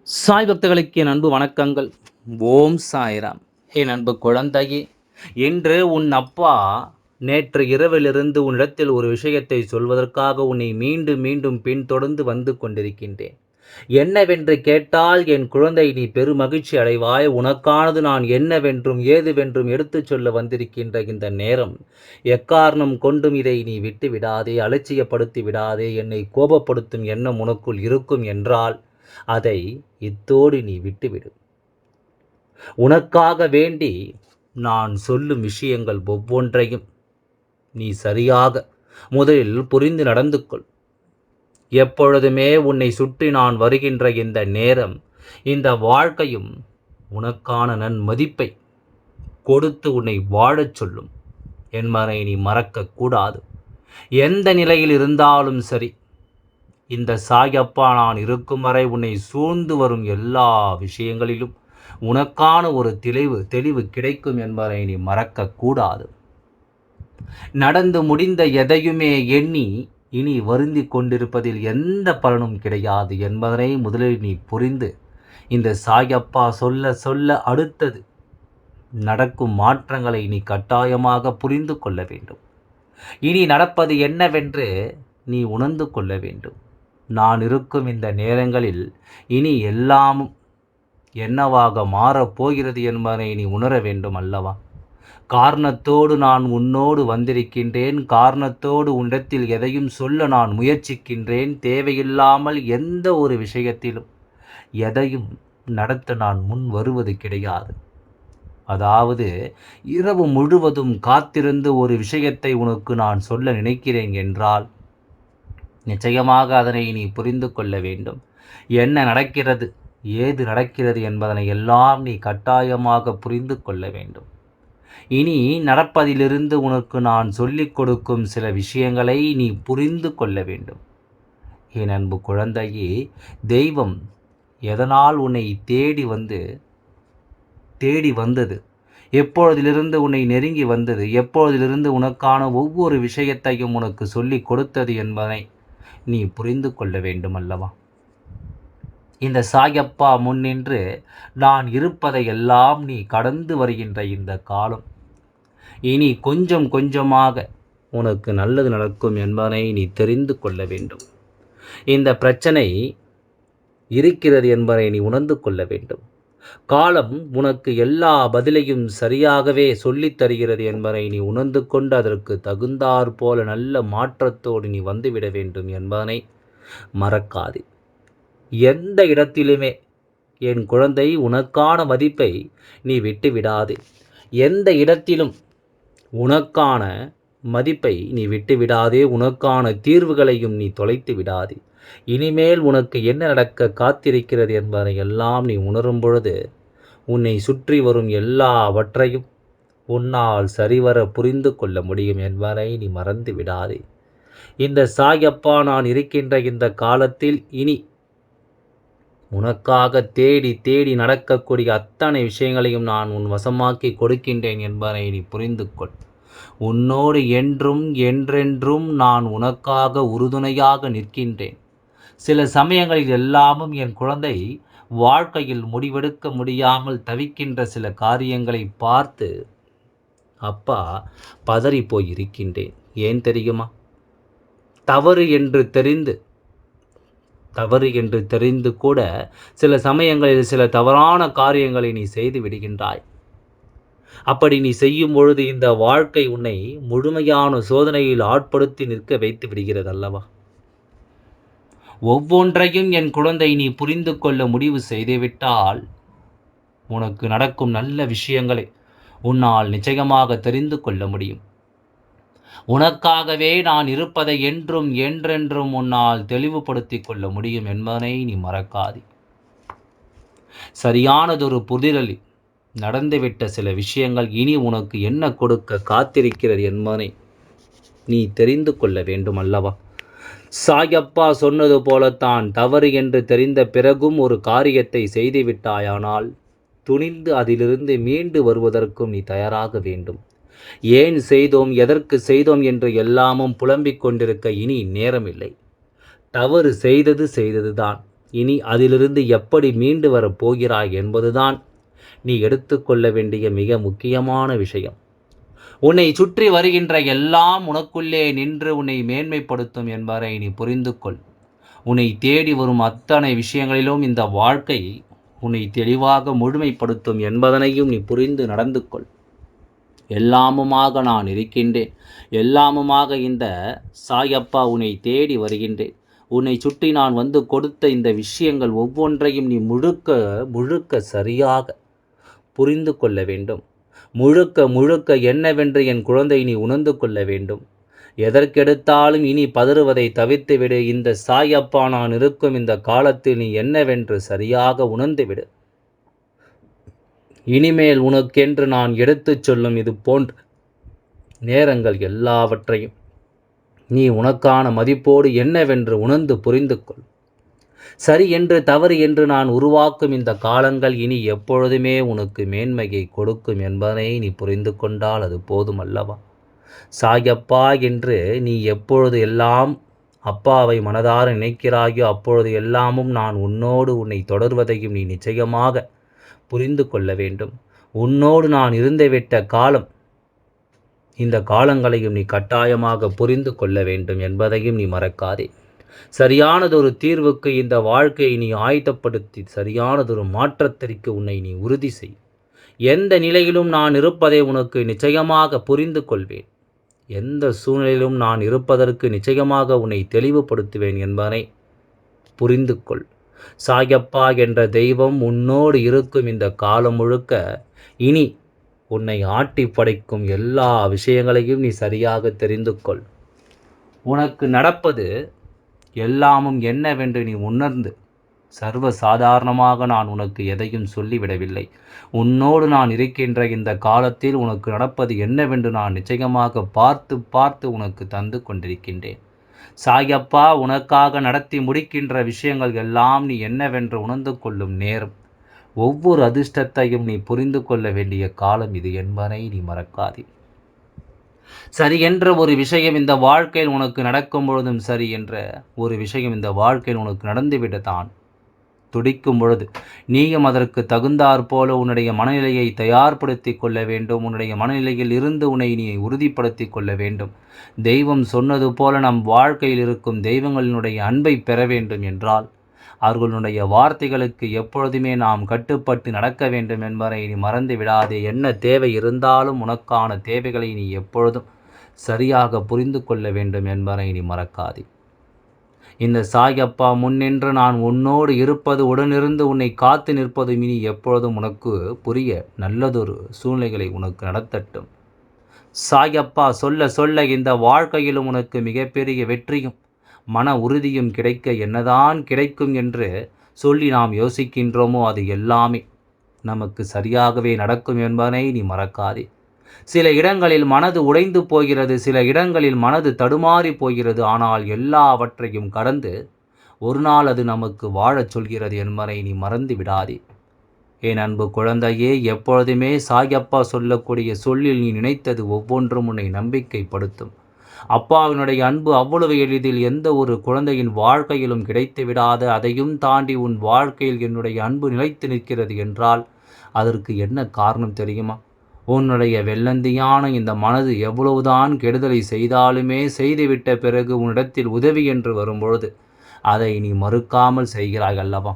சாய் பக்தர்களுக்கு என் அன்பு வணக்கங்கள். ஓம் சாய்ராம். என் அன்பு குழந்தையே, இன்று உன் அப்பா நேற்று இரவிலிருந்து உன்னிடத்தில் ஒரு விஷயத்தை சொல்வதற்காக உன்னை மீண்டும் மீண்டும் பின்தொடர்ந்து வந்து கொண்டிருக்கின்றேன். என்னவென்று கேட்டால் என் குழந்தை, நீ பெருமகிழ்ச்சி அடைவாய். உனக்கானது நான் என்னவென்றும் ஏதுவென்றும் எடுத்துச் சொல்ல வந்திருக்கின்ற இந்த நேரம், எக்காரணம் கொண்டும் இதை நீ விட்டு விடாதே, அலட்சியப்படுத்தி விடாதே. என்னை கோபப்படுத்தும் எண்ணம் உனக்குள் இருக்கும் என்றால் அதை இத்தோடு நீ விட்டுவிடு. உனக்காக வேண்டி நான் சொல்லும் விஷயங்கள் ஒவ்வொன்றையும் நீ சரியாக முதலில் புரிந்து நடந்து கொள். எப்பொழுதுமே உன்னை சுற்றி நான் வருகின்ற இந்த நேரம், இந்த வாழ்க்கையும் உனக்கான நன்மதிப்பை கொடுத்து உன்னை வாழச் சொல்லும் என்பதை நீ மறக்கக்கூடாது. எந்த நிலையில் இருந்தாலும் சரி, இந்த சாயப்பா நான் இருக்கும் வரை உன்னை சூழ்ந்து வரும் எல்லா விஷயங்களிலும் உனக்கான ஒரு தெளிவு கிடைக்கும் என்பதை நீ மறக்கக்கூடாது. நடந்து முடிந்த எதையுமே எண்ணி இனி வருந்தி கொண்டிருப்பதில் எந்த பலனும் கிடையாது என்பதனை முதலில் நீ புரிந்து, இந்த சாயப்பா சொல்ல சொல்ல அடுத்தது நடக்கும் மாற்றங்களை நீ கட்டாயமாக புரிந்து கொள்ள வேண்டும். இனி நடப்பது என்னவென்று நீ உணர்ந்து கொள்ள வேண்டும். நான் இருக்கும் இந்த நேரங்களில் இனி எல்லாமும் என்னவாக மாறப்போகிறது என்பதை நீ உணர வேண்டும் அல்லவா? காரணத்தோடு நான் உன்னோடு வந்திருக்கின்றேன். காரணத்தோடு உன்னிடத்தில் எதையும் சொல்ல நான் முயற்சிக்கின்றேன். தேவையில்லாமல் எந்த ஒரு விஷயத்திலும் எதையும் நடத்த நான் முன் வருவது கிடையாது. அதாவது, இரவு முழுவதும் காத்திருந்து ஒரு விஷயத்தை உனக்கு நான் சொல்ல நினைக்கிறேன் என்றால் நிச்சயமாக அதனை நீ புரிந்து கொள்ள வேண்டும். என்ன நடக்கிறது, ஏது நடக்கிறது என்பதனை எல்லாம் நீ கட்டாயமாக புரிந்து கொள்ள வேண்டும். இனி நடப்பதிலிருந்து உனக்கு நான் சொல்லிக் கொடுக்கும் சில விஷயங்களை நீ புரிந்து கொள்ள வேண்டும். என் அன்பு குழந்தையே, தெய்வம் எதனால் உன்னை தேடி வந்தது, எப்பொழுதிலிருந்து உன்னை நெருங்கி வந்தது, எப்பொழுதிலிருந்து உனக்கான ஒவ்வொரு விஷயத்தையும் உனக்கு சொல்லிக் கொடுத்தது என்பதை நீ புரிந்து கொள்ள வேண்டும் அல்லவா? இந்த சாயப்பா முன்னின்று நான் இருப்பதை எல்லாம் நீ கடந்து வருகின்ற இந்த காலம், இனி கொஞ்சம் கொஞ்சமாக உனக்கு நல்லது நடக்கும் என்பதை நீ தெரிந்து கொள்ள வேண்டும். இந்த பிரச்சனை இருக்கிறது என்பதை நீ உணர்ந்து கொள்ள வேண்டும். காலம் உனக்கு எல்லா பதிலையும் சரியாகவே சொல்லித் தருகிறது என்பதை நீ உணர்ந்து கொண்டு அதற்கு தகுந்தாற் போல நல்ல மாற்றத்தோடு நீ வந்துவிட வேண்டும் என்பதனை மறக்காதே. எந்த இடத்திலுமே என் குழந்தை, உனக்கான மதிப்பை நீ விட்டு விடாதே. எந்த இடத்திலும் உனக்கான மதிப்பை நீ விட்டு விடாதே. உனக்கான தீர்வுகளையும் நீ தொலைத்து விடாதே. இனிமேல் உனக்கு என்ன நடக்க காத்திருக்கிறது என்பதை எல்லாம் நீ உணரும் பொழுது, உன்னை சுற்றி வரும் எல்லாவற்றையும் உன்னால் சரிவர புரிந்து கொள்ள முடியும் என்பதை நீ மறந்து விடாதே. இந்த சாயப்பா நான் இருக்கின்ற இந்த காலத்தில் இனி உனக்காக தேடி தேடி நடக்கக்கூடிய அத்தனை விஷயங்களையும் நான் உன் வசமாக்கி கொடுக்கின்றேன் என்பதை நீ புரிந்து கொள். உன்னோடு என்றும் என்றென்றும் நான் உனக்காக உறுதுணையாக நிற்கின்றேன். சில சமயங்களில் எல்லாமும் என் குழந்தை, வாழ்க்கையில் முடிவெடுக்க முடியாமல் தவிக்கின்ற சில காரியங்களை பார்த்து அப்பா பதறி போயிருக்கின்றேன். ஏன் தெரியுமா? தவறு என்று தெரிந்து கூட சில சமயங்களில் சில தவறான காரியங்களை நீ செய்து விடுகின்றாய். அப்படி நீ செய்யும் பொழுது இந்த வாழ்க்கை உன்னை முழுமையான சோதனையில் ஆட்படுத்தி நிற்க வைத்து விடுகிறது அல்லவா? ஒவ்வொன்றையும் என் குழந்தை நீ புரிந்து கொள்ள முடிவு செய்துவிட்டால் உனக்கு நடக்கும் நல்ல விஷயங்களை உன்னால் நிச்சயமாக தெரிந்து கொள்ள முடியும். உனக்காகவே நான் இருப்பதை என்றும் என்றென்றும் உன்னால் தெளிவுபடுத்திக் கொள்ள முடியும் என்பதனை நீ மறக்காதே. சரியானதொரு புரிதலில் நடந்துவிட்ட சில விஷயங்கள் இனி உனக்கு என்ன கொடுக்க காத்திருக்கிறது என்பதை நீ தெரிந்து கொள்ள வேண்டும் அல்லவா? சாயப்பா சொன்னது போலத்தான், தவறு என்று தெரிந்த பிறகும் ஒரு காரியத்தை செய்துவிட்டாயானால் துணிந்து அதிலிருந்து மீண்டு வருவதற்கும் நீ தயாராக வேண்டும். ஏன் செய்தோம், எதற்கு செய்தோம் என்று எல்லாமும் புலம்பிக் கொண்டிருக்க இனி நேரமில்லை. தவறு செய்தது தான். இனி அதிலிருந்து எப்படி மீண்டு வரப் போகிறாய் என்பதுதான் நீ எடுத்துக்கொள்ள வேண்டிய மிக முக்கியமான விஷயம். உன்னை சுற்றி வருகின்ற எல்லாம் உனக்குள்ளே நின்று உன்னை மேன்மைப்படுத்தும் என்பதை நீ புரிந்து கொள். உன்னை தேடி வரும் அத்தனை விஷயங்களிலும் இந்த வாழ்க்கை உன்னை தெளிவாக முழுமைப்படுத்தும் என்பதனையும் நீ புரிந்து நடந்து கொள். எல்லாமுமாக நான் இருக்கின்றேன். எல்லாமுமாக இந்த சாயப்பா உன்னை தேடி வருகின்றேன். உன்னை சுற்றி நான் வந்து கொடுத்த இந்த விஷயங்கள் ஒவ்வொன்றையும் நீ முழுக்க முழுக்க சரியாக புரிந்து கொள்ள வேண்டும். முழுக்க முழுக்க என்னவென்று என் குழந்தை நீ உணர்ந்து கொள்ள வேண்டும். எதற்கெடுத்தாலும் இனி பதறுவதை தவிர்த்துவிடு. இந்த சாயப்பா நான் இருக்கும் இந்த காலத்தில் நீ என்னவென்று சரியாக உணர்ந்துவிடு. இனிமேல் உனக்கென்று நான் எடுத்துச் சொல்லும் இது போன்ற நேரங்கள் எல்லாவற்றையும் நீ உனக்கான மதிப்போடு என்னவென்று உணர்ந்து புரிந்து கொள். சரி என்று தவறு என்று நான் உருவாக்கும் இந்த காலங்கள் இனி எப்பொழுதுமே உனக்கு மேன்மையை கொடுக்கும் என்பதனை நீ புரிந்து கொண்டால் அது போதும் அல்லவா? சாயப்பா என்று நீ எப்பொழுது எல்லாம் அப்பாவை மனதார நினைக்கிறாயோ அப்பொழுது எல்லாமும் நான் உன்னோடு உன்னை தொடர்வதையும் நீ நிச்சயமாக புரிந்து கொள்ள வேண்டும். உன்னோடு நான் இருந்துவிட்ட காலம், இந்த காலங்களையும் நீ கட்டாயமாக புரிந்து கொள்ள வேண்டும் என்பதையும் நீ மறக்காதே. சரியானதொரு தீர்வுக்கு இந்த வாழ்க்கையை நீ ஆயத்தப்படுத்தி சரியானதொரு மாற்றத்திற்கு உன்னை நீ உறுதி செய். எந்த நிலையிலும் நான் இருப்பதை உனக்கு நிச்சயமாக புரிந்து கொள்வேன். எந்த சூழ்நிலையிலும் நான் இருப்பதற்கு நிச்சயமாக உன்னை தெளிவுபடுத்துவேன் என்பதை புரிந்து கொள். சாயப்பா என்ற தெய்வம் உன்னோடு இருக்கும் இந்த காலம் முழுக்க இனி உன்னை ஆட்டி படைக்கும் எல்லா விஷயங்களையும் நீ சரியாக தெரிந்து கொள். உனக்கு நடப்பது எல்லாமும் என்னவென்று நீ உணர்ந்து சர்வ சாதாரணமாக நான் உனக்கு எதையும் சொல்லிவிடவில்லை. உன்னோடு நான் இருக்கின்ற இந்த காலத்தில் உனக்கு நடப்பது என்னவென்று நான் நிச்சயமாக பார்த்து பார்த்து உனக்கு தந்து கொண்டிருக்கின்றேன். சாயப்பா உனக்காக நடத்தி முடிக்கின்ற விஷயங்கள் எல்லாம் நீ என்னவென்று உணர்ந்து கொள்ளும் நேரம். ஒவ்வொரு அதிர்ஷ்டத்தையும் நீ புரிந்து கொள்ள வேண்டிய காலம் இது என்பதை நீ மறக்காதே. சரி என்ற ஒரு விஷயம் இந்த வாழ்க்கையில் உனக்கு நடக்கும் பொழுதும் சரி என்ற ஒரு விஷயம் இந்த வாழ்க்கையில் உனக்கு நடந்துவிடத்தான் துடிக்கும் பொழுது நீயும் அதற்கு தகுந்தாற் போல உன்னுடைய மனநிலையை தயார்படுத்தி கொள்ள வேண்டும். உன்னுடைய மனநிலையில் இருந்து உன்னை நீ உறுதிப்படுத்தி கொள்ள வேண்டும். தெய்வம் சொன்னது போல நம் வாழ்க்கையில் இருக்கும் தெய்வங்களினுடைய அன்பை பெற வேண்டும் என்றால் அவர்களுடைய வார்த்தைகளுக்கு எப்பொழுதுமே நாம் கட்டுப்பட்டு நடக்க வேண்டும் என்பதை நீ மறந்து விடாதே. என்ன தேவை இருந்தாலும் உனக்கான தேவைகளை நீ எப்பொழுதும் சரியாக புரிந்து கொள்ள வேண்டும் என்பதை நீ மறக்காதே. இந்த சாயப்பா முன்னின்று நான் உன்னோடு இருப்பது உடனிருந்து உன்னை காத்து நிற்பது இனி எப்பொழுதும் உனக்கு புரிய நல்லதொரு சூழ்நிலைகளை உனக்கு நடத்தட்டும். சாயப்பா சொல்ல சொல்ல இந்த வாழ்க்கையிலும் உனக்கு மிகப்பெரிய வெற்றியும் மன உறுதியும் கிடைக்க என்னதான் கிடைக்கும் என்று சொல்லி நாம் யோசிக்கின்றோமோ அது எல்லாமே நமக்கு சரியாகவே நடக்கும் என்பதனை நீ மறக்காதே. சில இடங்களில் மனது உடைந்து போகிறது, சில இடங்களில் மனது தடுமாறி போகிறது. ஆனால் எல்லாவற்றையும் கடந்து ஒரு நாள் அது நமக்கு வாழச் சொல்கிறது என்பதை நீ மறந்து விடாதே. என் அன்பு குழந்தையே, எப்பொழுதுமே சாயப்பா சொல்லக்கூடிய சொல்லில் நீ நினைத்தது ஒவ்வொன்றும் உன்னை நம்பிக்கைப்படுத்தும். அப்பாவினுடைய அன்பு அவ்வளவு எளிதில் எந்த ஒரு குழந்தையின் வாழ்க்கையிலும் கிடைத்து விடாத, அதையும் தாண்டி உன் வாழ்க்கையில் என்னுடைய அன்பு நிலைத்து நிற்கிறது என்றால் அதற்கு என்ன காரணம் தெரியுமா? உன்னுடைய வெள்ளந்தியான இந்த மனது எவ்வளவுதான் கெடுதலை செய்தாலுமே செய்துவிட்ட பிறகு உன்னிடத்தில் உதவி என்று வரும்பொழுது அதை நீ மறுக்காமல் செய்கிறாய் அல்லவா?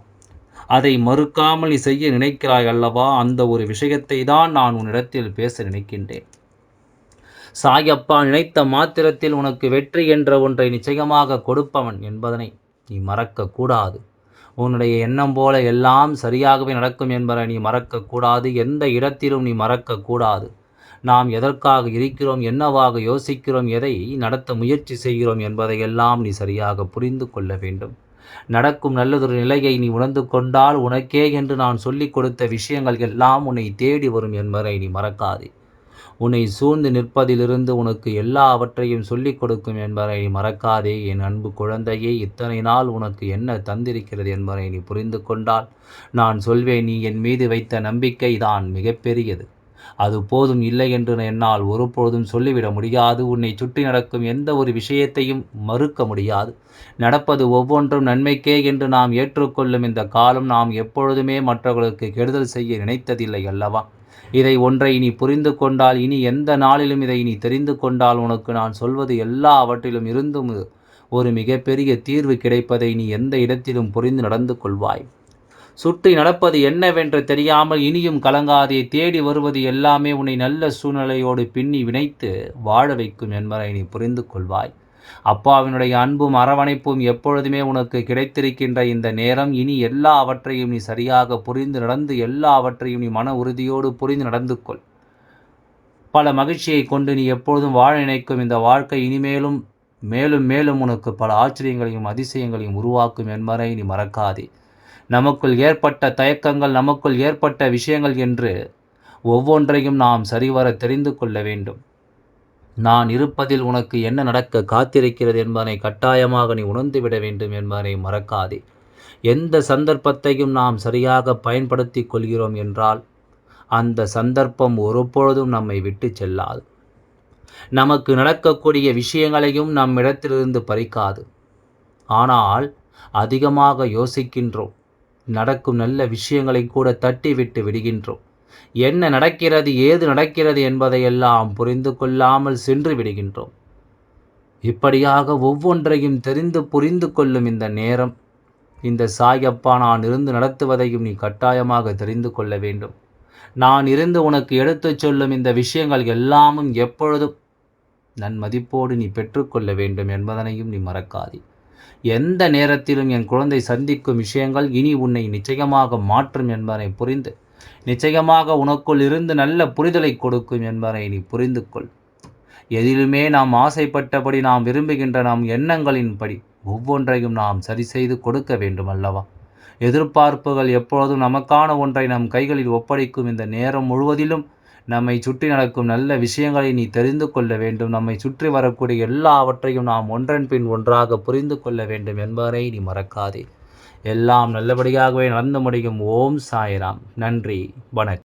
அதை மறுக்காமல் நீ செய்ய நினைக்கிறாய் அல்லவா? அந்த ஒரு விஷயத்தை தான் நான் உன்னிடத்தில் பேச நினைக்கின்றேன். சாயப்பா நினைத்த மாத்திரத்தில் உனக்கு வெற்றி என்ற ஒன்றை நிச்சயமாக கொடுப்பவன் என்பதனை நீ மறக்கக்கூடாது. உன்னுடைய எண்ணம் போல எல்லாம் சரியாகவே நடக்கும் என்பதை நீ மறக்கக்கூடாது. எந்த இடத்திலும் நீ மறக்கக்கூடாது. நாம் எதற்காக இருக்கிறோம், என்னவாக யோசிக்கிறோம், எதை நடத்த முயற்சி செய்கிறோம் என்பதையெல்லாம் நீ சரியாக புரிந்து கொள்ள வேண்டும். நடக்கும் நல்லதொரு நிலையை நீ உணர்ந்து கொண்டால் உனக்கே என்று நான் சொல்லிக் கொடுத்த விஷயங்கள் எல்லாம் உன்னை தேடி வரும் என்பதை நீ மறக்காதே. உன்னை சூழ்ந்து நிற்பதிலிருந்து உனக்கு எல்லாவற்றையும் சொல்லிக் கொடுக்கும் என்பதை நீ மறக்காதே. என் அன்பு குழந்தையே, இத்தனை நாள் உனக்கு என்ன தந்திருக்கிறது என்பதை நீ புரிந்து கொண்டால் நான் சொல்வேன், நீ என் மீது வைத்த நம்பிக்கை தான் மிகப்பெரியது. அது போதும் இல்லை என்று என்னால் ஒருபொழுதும் சொல்லிவிட முடியாது. உன்னை சுற்றி நடக்கும் எந்த ஒரு விஷயத்தையும் மறுக்க முடியாது. நடப்பது ஒவ்வொன்றும் நன்மைக்கே என்று நாம் ஏற்றுக்கொள்ளும் இந்த காலம் நாம் எப்பொழுதுமே மற்றவர்களுக்கு கெடுதல் செய்ய நினைத்ததில்லை அல்லவா? இதை ஒன்றை நீ புரிந்து கொண்டால், இனி எந்த நாளிலும் இதை நீ தெரிந்து கொண்டால், உனக்கு நான் சொல்வது எல்லாவற்றிலும் இருந்தும் ஒரு மிகப்பெரிய தீர்வு கிடைப்பதை நீ எந்த இடத்திலும் புரிந்து நடந்து கொள்வாய். சுற்றி நடப்பது என்னவென்று தெரியாமல் இனியும் கலங்காதே. தேடி வருவது எல்லாமே உன்னை நல்ல சூழ்நிலையோடு பின்னி வினைத்து வாழ வைக்கும் என்பதை நீ புரிந்து கொள்வாய். அப்பாவினுடைய அன்பும் அரவணைப்பும் எப்பொழுதுமே உனக்கு கிடைத்திருக்கின்ற இந்த நேரம், இனி எல்லாவற்றையும் நீ சரியாக புரிந்து நடந்து எல்லாவற்றையும் நீ மன உறுதியோடு புரிந்து நடந்து கொள். பல மகிழ்ச்சியை கொண்டு நீ எப்பொழுதும் வாழ நினைக்கும் இந்த வாழ்க்கை இனிமேலும் மேலும் மேலும் உனக்கு பல ஆச்சரியங்களையும் அதிசயங்களையும் உருவாக்கும் என்பதை நீ மறக்காதே. நமக்குள் ஏற்பட்ட தயக்கங்கள், நமக்குள் ஏற்பட்ட விஷயங்கள் என்று ஒவ்வொன்றையும் நாம் சரிவர தெரிந்து கொள்ள வேண்டும். நான் இருப்பதில் உனக்கு என்ன நடக்க காத்திருக்கிறது என்பதனை கட்டாயமாக நீ உணர்ந்துவிட வேண்டும் என்பதனை மறக்காதே. எந்த சந்தர்ப்பத்தையும் நாம் சரியாக பயன்படுத்தி கொள்கிறோம் என்றால் அந்த சந்தர்ப்பம் ஒருபொழுதும் நம்மை விட்டு செல்லாது. நமக்கு நடக்கக்கூடிய விஷயங்களையும் நம்மிடத்திலிருந்து பறிக்காது. ஆனால் அதிகமாக யோசிக்கின்றோம். நடக்கும் நல்ல விஷயங்களை கூட தட்டி விட்டு விடுகின்றோம். என்ன நடக்கிறது, ஏது நடக்கிறது என்பதையெல்லாம் புரிந்து கொள்ளாமல் சென்று விடுகின்றோம். இப்படியாக ஒவ்வொன்றையும் தெரிந்து புரிந்து கொள்ளும் இந்த நேரம், இந்த சாயப்பா நான் இருந்து நடத்துவதையும் நீ கட்டாயமாக தெரிந்து கொள்ள வேண்டும். நான் இருந்து உனக்கு எடுத்துச் சொல்லும் இந்த விஷயங்கள் எல்லாமும் எப்பொழுதும் நன்மதிப்போடு நீ பெற்றுக்கொள்ள வேண்டும் என்பதனையும் நீ மறக்காதே. எந்த நேரத்திலும் என் குழந்தை சந்திக்கும் விஷயங்கள் இனி உன்னை நிச்சயமாக மாற்றும் என்பதனை புரிந்து, நிச்சயமாக உனக்குள் இருந்து நல்ல புரிதலை கொடுக்கும் என்பதை நீ புரிந்து கொள். எதிலுமே நாம் ஆசைப்பட்டபடி, நாம் விரும்புகின்ற நம் எண்ணங்களின்படி ஒவ்வொன்றையும் நாம் சரி செய்து கொடுக்க வேண்டும் அல்லவா? எதிர்பார்ப்புகள் எப்பொழுதும் நமக்கான ஒன்றை நம் கைகளில் ஒப்படைக்கும் இந்த நேரம் முழுவதிலும் நம்மை சுற்றி நடக்கும் நல்ல விஷயங்களை நீ தெரிந்து கொள்ள வேண்டும். நம்மை சுற்றி வரக்கூடிய எல்லாவற்றையும் நாம் ஒன்றன் பின் ஒன்றாக புரிந்து கொள்ள வேண்டும் என்பதை நீ மறக்காதே. எல்லாம் நல்லபடியாகவே நடந்து முடியும். ஓம் சாய்ராம். நன்றி, வணக்கம்.